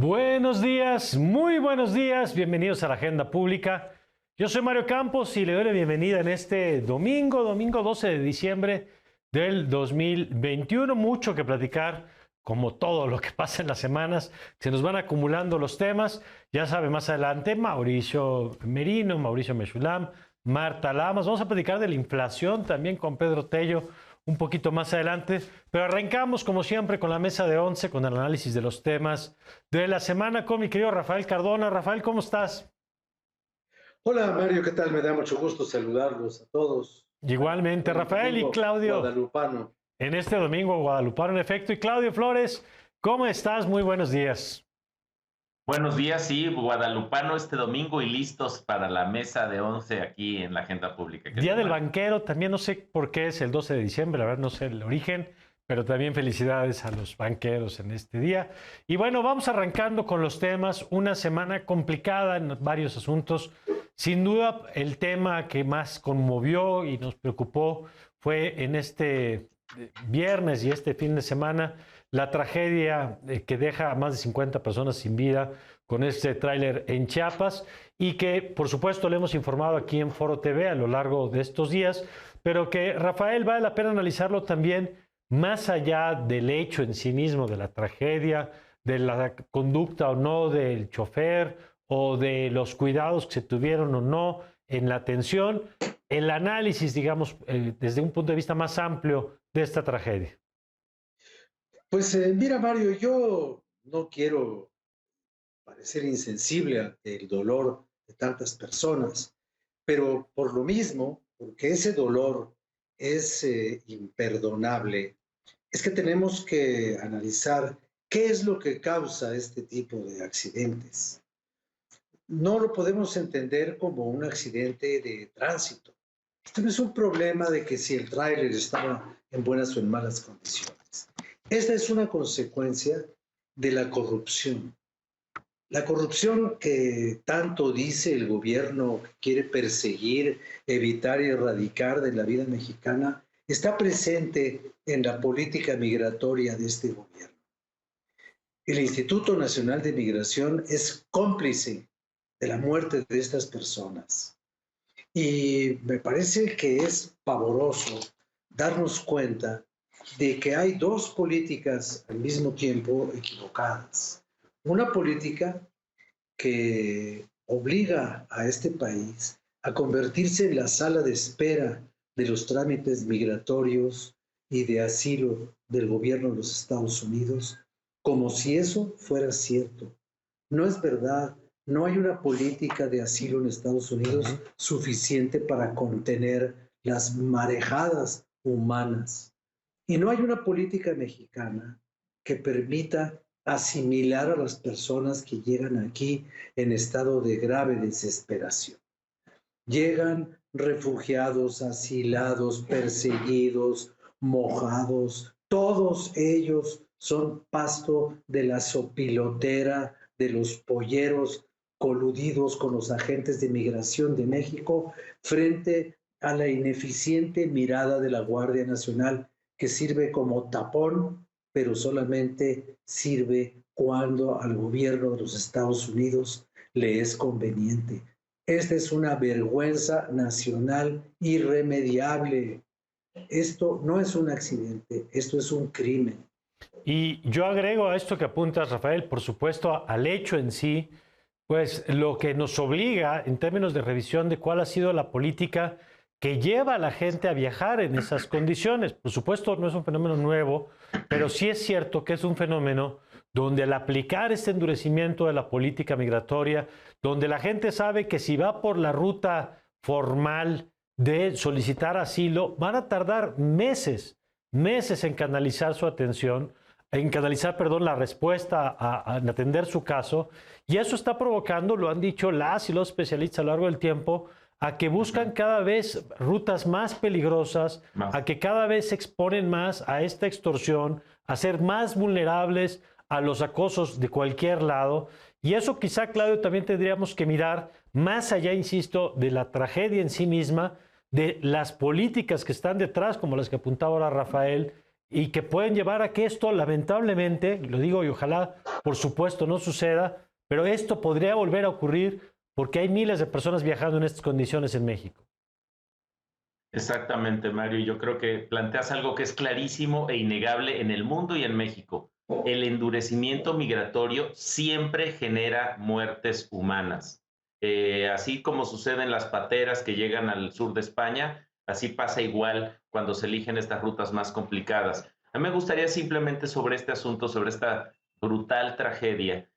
Buenos días, muy buenos días, bienvenidos a la Agenda Pública. Yo soy Mario Campos y le doy la bienvenida en este domingo 12 de diciembre del 2021. Mucho que platicar, como todo lo que pasa en las semanas. Se nos van acumulando los temas. Ya sabe, más adelante, Mauricio Merino, Mauricio Mechulam, Marta Lamas. Vamos a platicar de la inflación también con Pedro Tello un poquito más adelante, pero arrancamos como siempre con la mesa de 11, con el análisis de los temas de la semana con mi querido Rafael Cardona. Rafael, ¿cómo estás? Hola Mario, ¿qué tal? Me da mucho gusto saludarlos a todos. Igualmente, Rafael y Claudio. Guadalupano. En este domingo guadalupano, en efecto. Y Claudio Flores, ¿cómo estás? Muy buenos días. Buenos días, sí, guadalupano este domingo y listos para la mesa de 11 aquí en la Agenda Pública. Día del Banquero, también no sé por qué es el 12 de diciembre, la verdad no sé el origen, pero también felicidades a los banqueros en este día. Y bueno, vamos arrancando con los temas, una semana complicada en varios asuntos. Sin duda, el tema que más conmovió y nos preocupó fue en este viernes y este fin de semana la tragedia que deja a más de 50 personas sin vida con este tráiler en Chiapas y que, por supuesto, le hemos informado aquí en Foro TV a lo largo de estos días, pero que, Rafael, vale la pena analizarlo también más allá del hecho en sí mismo, de la tragedia, de la conducta o no del chofer o de los cuidados que se tuvieron o no en la atención, el análisis, digamos, desde un punto de vista más amplio de esta tragedia. Pues mira Mario, yo no quiero parecer insensible ante el dolor de tantas personas, pero por lo mismo, porque ese dolor es imperdonable, es que tenemos que analizar qué es lo que causa este tipo de accidentes. No lo podemos entender como un accidente de tránsito. Esto no es un problema de que si el tráiler estaba en buenas o en malas condiciones. Esta es una consecuencia de la corrupción. La corrupción que tanto dice el gobierno que quiere perseguir, evitar y erradicar de la vida mexicana está presente en la política migratoria de este gobierno. El Instituto Nacional de Migración es cómplice de la muerte de estas personas. Y me parece que es pavoroso darnos cuenta de que hay dos políticas al mismo tiempo equivocadas. Una política que obliga a este país a convertirse en la sala de espera de los trámites migratorios y de asilo del gobierno de los Estados Unidos, como si eso fuera cierto. No es verdad. No hay una política de asilo en Estados Unidos suficiente para contener las marejadas humanas. Y no hay una política mexicana que permita asimilar a las personas que llegan aquí en estado de grave desesperación. Llegan refugiados, asilados, perseguidos, mojados. Todos ellos son pasto de la sopilotera, de los polleros coludidos con los agentes de migración de México frente a la ineficiente mirada de la Guardia Nacional, que sirve como tapón, pero solamente sirve cuando al gobierno de los Estados Unidos le es conveniente. Esta es una vergüenza nacional irremediable. Esto no es un accidente, esto es un crimen. Y yo agrego a esto que apuntas, Rafael, por supuesto, al hecho en sí, pues lo que nos obliga en términos de revisión de cuál ha sido la política que lleva a la gente a viajar en esas condiciones. Por supuesto, no es un fenómeno nuevo, pero sí es cierto que es un fenómeno donde al aplicar este endurecimiento de la política migratoria, donde la gente sabe que si va por la ruta formal de solicitar asilo, van a tardar meses en canalizar su atención, en canalizar, perdón, la respuesta a atender su caso, y eso está provocando, lo han dicho las y los especialistas a lo largo del tiempo, a que buscan cada vez rutas más peligrosas, a que cada vez se exponen más a esta extorsión, a ser más vulnerables a los acosos de cualquier lado. Y eso quizá, Claudio, también tendríamos que mirar más allá, insisto, de la tragedia en sí misma, de las políticas que están detrás, como las que apuntaba ahora Rafael, y que pueden llevar a que esto, lamentablemente, lo digo y ojalá, por supuesto, no suceda, pero esto podría volver a ocurrir porque hay miles de personas viajando en estas condiciones en México. Exactamente, Mario. Yo creo que planteas algo que es clarísimo e innegable en el mundo y en México. El endurecimiento migratorio siempre genera muertes humanas. Así como sucede en las pateras que llegan al sur de España, así pasa igual cuando se eligen estas rutas más complicadas. A mí me gustaría simplemente sobre este asunto, sobre esta brutal tragedia,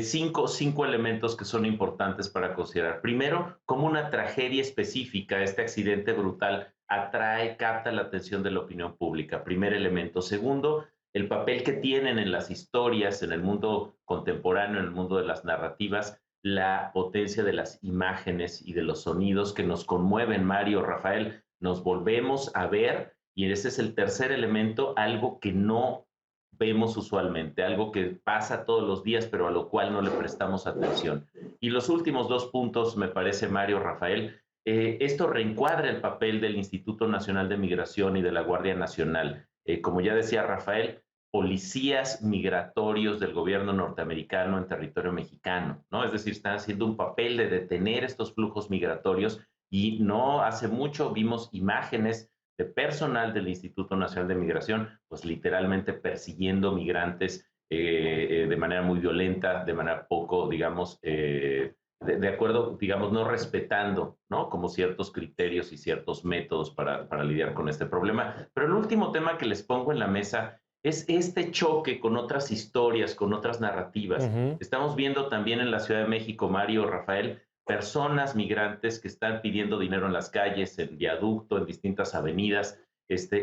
cinco elementos que son importantes para considerar. Primero, cómo una tragedia específica, este accidente brutal, capta la atención de la opinión pública. Primer elemento. Segundo, el papel que tienen en las historias, en el mundo contemporáneo, en el mundo de las narrativas, la potencia de las imágenes y de los sonidos que nos conmueven, Mario, Rafael, nos volvemos a ver, y ese es el tercer elemento, algo que no vemos usualmente, algo que pasa todos los días, pero a lo cual no le prestamos atención. Y los últimos dos puntos, me parece, Mario, Rafael, esto reencuadra el papel del Instituto Nacional de Migración y de la Guardia Nacional. Como ya decía Rafael, policías migratorios del gobierno norteamericano en territorio mexicano, ¿no? Es decir, están haciendo un papel de detener estos flujos migratorios y no hace mucho vimos imágenes de personal del Instituto Nacional de Migración, pues literalmente persiguiendo migrantes de manera muy violenta, de manera poco, digamos, de acuerdo, digamos, no respetando, ¿no? Como ciertos criterios y ciertos métodos para lidiar con este problema. Pero el último tema que les pongo en la mesa es este choque con otras historias, con otras narrativas. Estamos viendo también en la Ciudad de México, Mario, Rafael, personas migrantes que están pidiendo dinero en las calles, en viaducto, en distintas avenidas,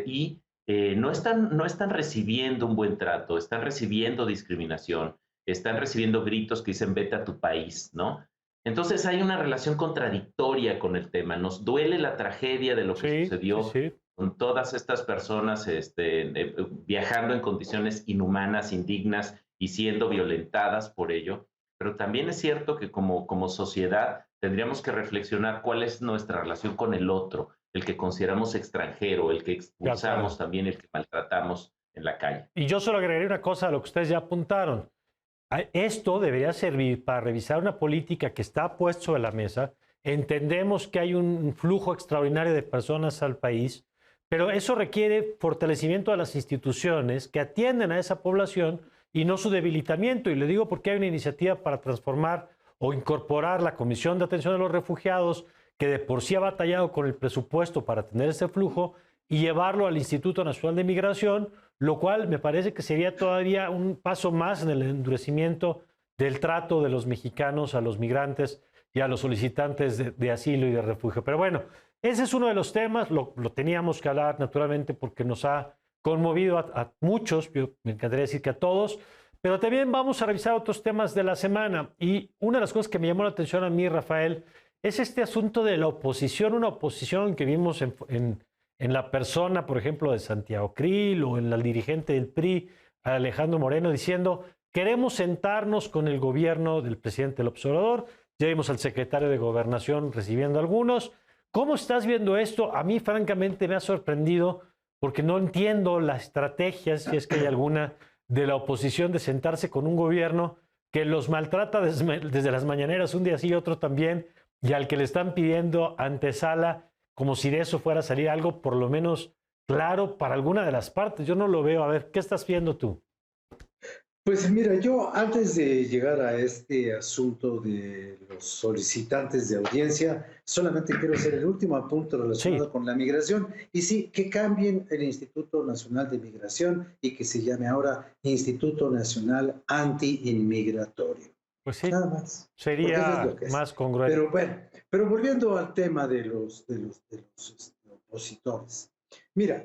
y no están recibiendo un buen trato, están recibiendo discriminación, están recibiendo gritos que dicen vete a tu país, ¿no? Entonces hay una relación contradictoria con el tema. Nos duele la tragedia de lo que sucedió con todas estas personas viajando en condiciones inhumanas, indignas y siendo violentadas por ello. Pero también es cierto que como sociedad tendríamos que reflexionar cuál es nuestra relación con el otro, el que consideramos extranjero, el que expulsamos también, el que maltratamos en la calle. Y yo solo agregaría una cosa a lo que ustedes ya apuntaron. Esto debería servir para revisar una política que está puesta sobre la mesa. Entendemos que hay un flujo extraordinario de personas al país, pero eso requiere fortalecimiento de las instituciones que atienden a esa población y no su debilitamiento. Y le digo porque hay una iniciativa para transformar o incorporar la Comisión de Atención a los Refugiados, que de por sí ha batallado con el presupuesto para atender ese flujo, y llevarlo al Instituto Nacional de Migración, lo cual me parece que sería todavía un paso más en el endurecimiento del trato de los mexicanos a los migrantes y a los solicitantes de asilo y de refugio. Pero bueno, ese es uno de los temas, lo teníamos que hablar naturalmente porque nos ha conmovido a muchos, yo me encantaría decir que a todos, pero también vamos a revisar otros temas de la semana. Y una de las cosas que me llamó la atención a mí, Rafael, es este asunto de la oposición, una oposición que vimos en la persona, por ejemplo, de Santiago Krill o en la dirigente del PRI, Alejandro Moreno, diciendo queremos sentarnos con el gobierno del presidente López Obrador. Ya vimos al secretario de Gobernación recibiendo algunos. ¿Cómo estás viendo esto? A mí, francamente, me ha sorprendido porque no entiendo la estrategia, si es que hay alguna, de la oposición de sentarse con un gobierno que los maltrata desde las mañaneras un día sí y otro también, y al que le están pidiendo antesala como si de eso fuera a salir algo por lo menos claro para alguna de las partes. Yo no lo veo. A ver, ¿qué estás viendo tú? Pues mira, yo antes de llegar a este asunto de los solicitantes de audiencia, solamente quiero hacer el último apunte relacionado con la migración. Y sí, que cambien el Instituto Nacional de Migración y que se llame ahora Instituto Nacional Anti-Inmigratorio. Pues sí, nada más. Sería más congruente. Pero bueno, pero volviendo al tema de los opositores. Mira,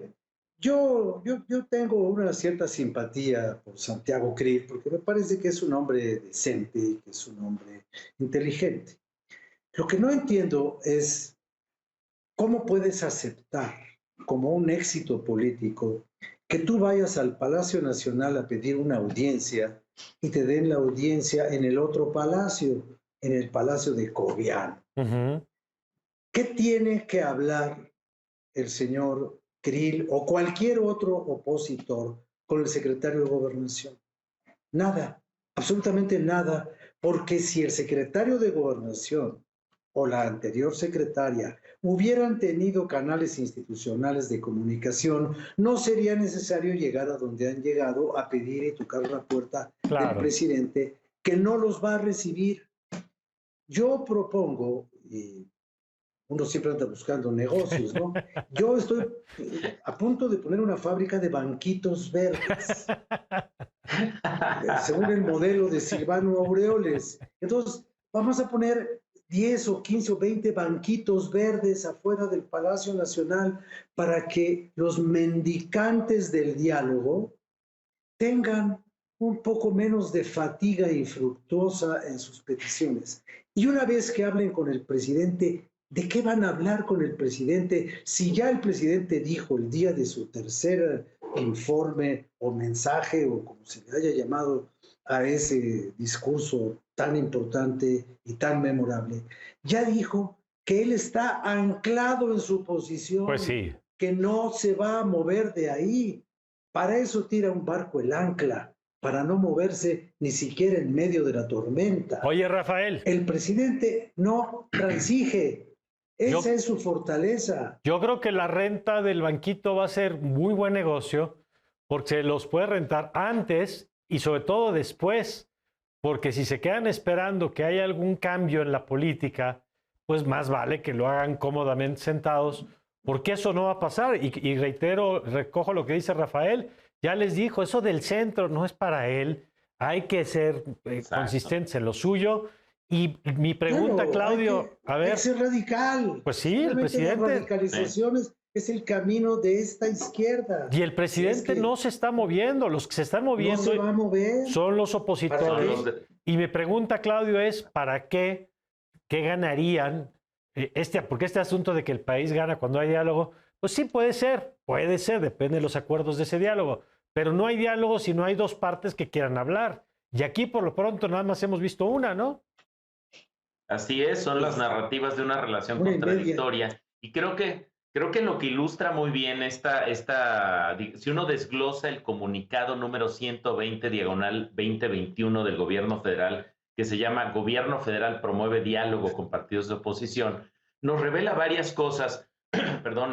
yo tengo una cierta simpatía por Santiago Krill, porque me parece que es un hombre decente, que es un hombre inteligente. Lo que no entiendo es cómo puedes aceptar como un éxito político que tú vayas al Palacio Nacional a pedir una audiencia y te den la audiencia en el otro palacio, en el Palacio de Cobián. ¿Qué tiene que hablar el señor Krill o cualquier otro opositor con el secretario de Gobernación. Nada, absolutamente nada, porque si el secretario de Gobernación o la anterior secretaria hubieran tenido canales institucionales de comunicación, no sería necesario llegar a donde han llegado a pedir y tocar la puerta del presidente, que no los va a recibir. Yo propongo, y uno siempre anda buscando negocios, ¿no? Yo estoy a punto de poner una fábrica de banquitos verdes, según el modelo de Silvano Aureoles. Entonces, vamos a poner 10 o 15 o 20 banquitos verdes afuera del Palacio Nacional para que los mendicantes del diálogo tengan un poco menos de fatiga infructuosa en sus peticiones. Y una vez que hablen con el presidente, ¿de qué van a hablar con el presidente? Si ya el presidente dijo el día de su tercer informe o mensaje, o como se le haya llamado a ese discurso tan importante y tan memorable, ya dijo que él está anclado en su posición, pues sí, que no se va a mover de ahí. Para eso tira un barco el ancla, para no moverse ni siquiera en medio de la tormenta. Oye, Rafael. El presidente no transige. Esa es su fortaleza. Yo creo que la renta del banquito va a ser muy buen negocio porque se los puede rentar antes y sobre todo después, porque si se quedan esperando que haya algún cambio en la política, pues más vale que lo hagan cómodamente sentados, porque eso no va a pasar. Y reitero, recojo lo que dice Rafael, ya les dijo, eso del centro no es para él, hay que ser consistentes en lo suyo. Y mi pregunta, Claudio, a ver. Hay que ser radical. Pues sí, el presidente. La radicalización es el camino de esta izquierda. Y el presidente no se está moviendo, los que se están moviendo no se va a mover. Son los opositores. Y mi pregunta, Claudio, es ¿para qué? ¿Qué ganarían? Porque este asunto de que el país gana cuando hay diálogo, pues sí puede ser, depende de los acuerdos de ese diálogo. Pero no hay diálogo si no hay dos partes que quieran hablar. Y aquí por lo pronto nada más hemos visto una, ¿no? Así es, son las narrativas de una relación contradictoria. Y creo que lo que ilustra muy bien si uno desglosa el comunicado número 120/2021 del gobierno federal, que se llama Gobierno Federal promueve diálogo con partidos de oposición, nos revela varias cosas,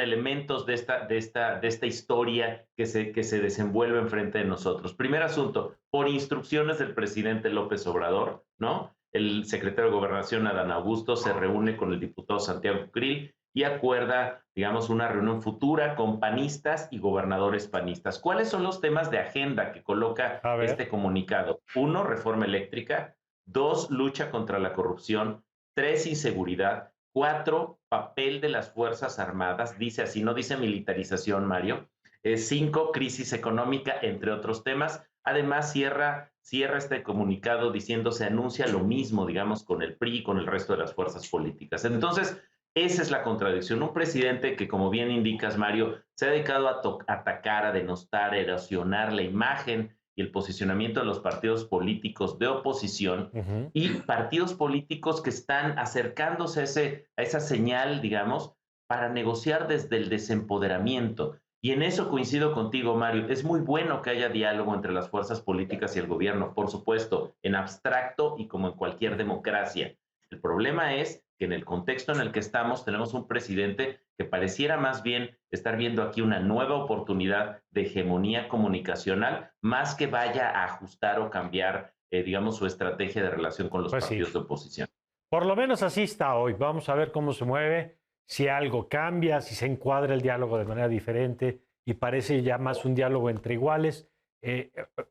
elementos de esta historia que se desenvuelve enfrente de nosotros. Primer asunto, por instrucciones del presidente López Obrador, ¿no? El secretario de Gobernación, Adán Augusto, se reúne con el diputado Santiago Krill y acuerda, digamos, una reunión futura con panistas y gobernadores panistas. ¿Cuáles son los temas de agenda que coloca este comunicado? 1, reforma eléctrica. 2, lucha contra la corrupción. 3, inseguridad. 4, papel de las Fuerzas Armadas. Dice así, no dice militarización, Mario. 5, crisis económica, entre otros temas. Además, cierra este comunicado diciendo se anuncia lo mismo, digamos, con el PRI y con el resto de las fuerzas políticas. Entonces, esa es la contradicción. Un presidente que, como bien indicas, Mario, se ha dedicado a atacar, a denostar, a erosionar la imagen y el posicionamiento de los partidos políticos de oposición y partidos políticos que están acercándose a esa señal, digamos, para negociar desde el desempoderamiento. Y en eso coincido contigo, Mario. Es muy bueno que haya diálogo entre las fuerzas políticas y el gobierno, por supuesto, en abstracto y como en cualquier democracia. El problema es que en el contexto en el que estamos tenemos un presidente que pareciera más bien estar viendo aquí una nueva oportunidad de hegemonía comunicacional, más que vaya a ajustar o cambiar, digamos, su estrategia de relación con los partidos de oposición. Por lo menos así está hoy. Vamos a ver cómo se mueve, si algo cambia, si se encuadra el diálogo de manera diferente y parece ya más un diálogo entre iguales.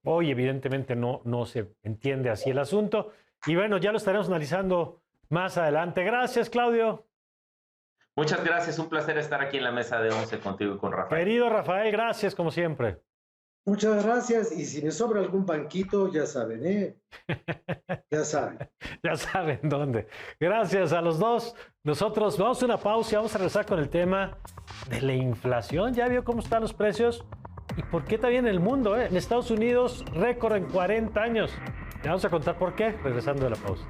Hoy evidentemente no se entiende así el asunto. Y bueno, ya lo estaremos analizando más adelante. Gracias, Claudio. Muchas gracias. Un placer estar aquí en la mesa de 11 contigo y con Rafael. Querido Rafael, gracias como siempre. Muchas gracias. Y si me sobra algún banquito, ya saben, ¿eh? Ya saben. Ya saben dónde. Gracias a los dos. Nosotros vamos a una pausa y vamos a regresar con el tema de la inflación. ¿Ya vio cómo están los precios? ¿Y por qué también en el mundo? En Estados Unidos, récord en 40 años. Ya vamos a contar por qué, regresando de la pausa.